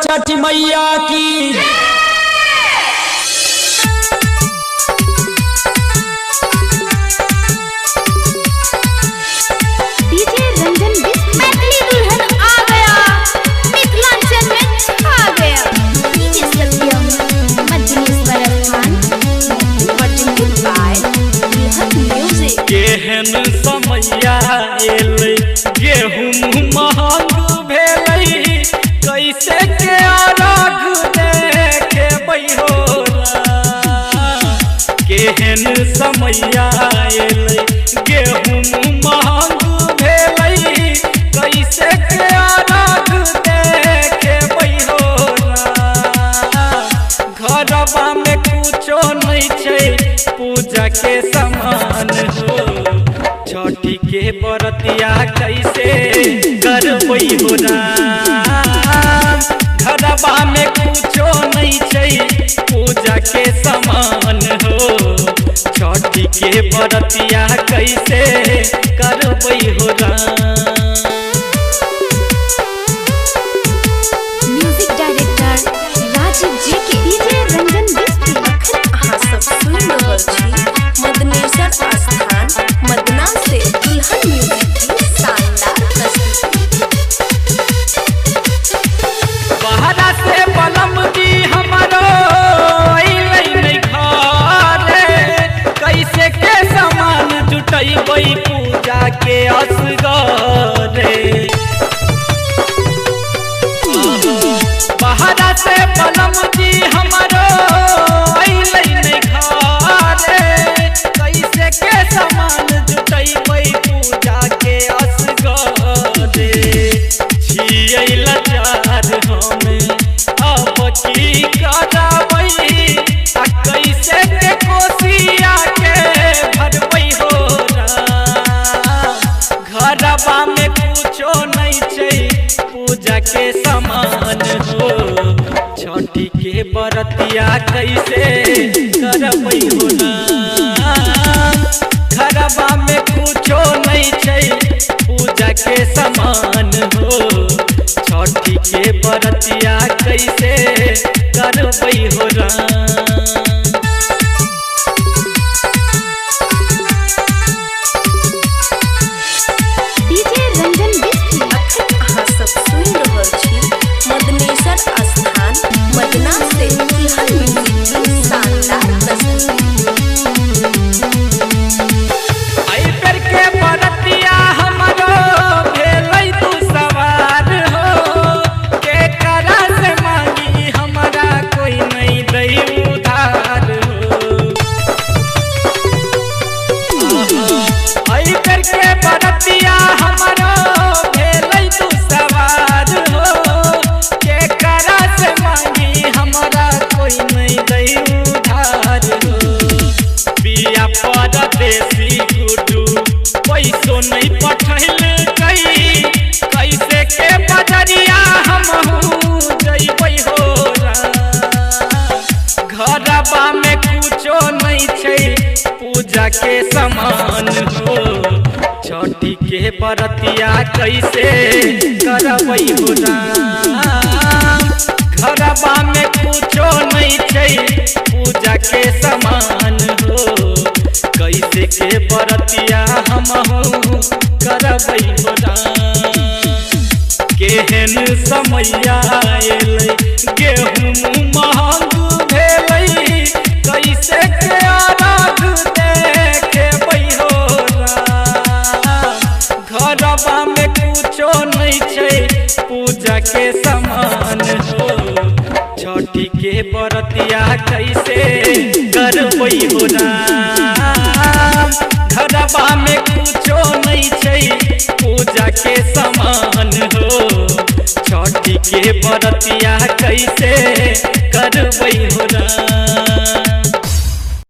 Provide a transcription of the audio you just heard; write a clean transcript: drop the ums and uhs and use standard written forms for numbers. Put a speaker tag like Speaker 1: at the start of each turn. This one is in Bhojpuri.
Speaker 1: छठ मैया की।
Speaker 2: डीजे रंजन मैथिली दुल्हन आ गया, मिथिलांचल में छा गया। DJ Satyam Madneshwar Khan presented by Dulhan music.
Speaker 3: केहन समैया एलै गेहूं महंग भेलै, कैसे के अरघ देखेबै हो। केहन समैया एलै गेहूं महंग भेलै, कैसे के अरघ देखेबै हो। घरवा में कुछो नहीं छै पूजा के समान हो, छठी के बरतिया कैसे करबै हो राम। घरवा में कुछो नहीं छै पूजा के समान हो, छठी के बरतिया कैसे करबै हो राम।
Speaker 2: म्यूजिक डायरेक्टर राजीव जी के। डीजे रंजन
Speaker 4: अहाँ सब सुनि रहल छी मदनेश्वर स्थान मदना से दुल्हन म्यूजिक की शानदार प्रस्तुति।
Speaker 3: बहरा से बलम दी हमरो अइलै नै घरे, कैसे के सामान जुटैबै पूजा के असगरे। बहरा से बलम दी हमरो अइलै नै घरे, कैसे के सामान जुटैबै पूजा के असगरे। छियै लाचार हमे अब की करबै, आ कैसे के कोसिया के भरबै हो राम। घरवा में कुछो नहीं छै पूजा के समान हो, छठी के बरतिया कैसे करबै हो राम। घरवा में कुछो नहीं छै पूजा के समान हो, छठी के बरतिया कैसे करबै हो राम।
Speaker 2: डीजे रंजन
Speaker 4: अहाँ सब सुनि रहल छी मदनेश्वर स्थान मदना से दुल्हन म्यूजिक की शानदार प्रस्तुति।
Speaker 3: आई पर के बरतिया हमरो भेलै तू सवार हो, के करा से मांगी हमरा कोई नहीं दै उधार हो। आई पर के बरतिया हमरो भेलै तू सवार हो, के करा से मांगी हमरा कोई नहीं दै उधार हो। बिया परदेसी गुडू पैसो नहीं पठैल कई, कैसे के बजरिया हमहू जइबै हो राम। घरवा में कुछो नहीं छै पूजा के समान हो, छठी के बरतिया कैसे करबै हो राम। घरवा में कुछो नहीं छै पूजा के समान हो, कैसे के बरतिया हमहू करबै हो राम। केहन समैया एलै गेहूं महंग भेलै, कैसे के अरघ देखेबै हो राम। घरवा में कुछो नहीं छै पूजा के समान हो, छठी के बरतिया कैसे करबै हो राम। घरवा में कुछो नहीं छै पूजा के समान हो, छठी के बरतिया कैसे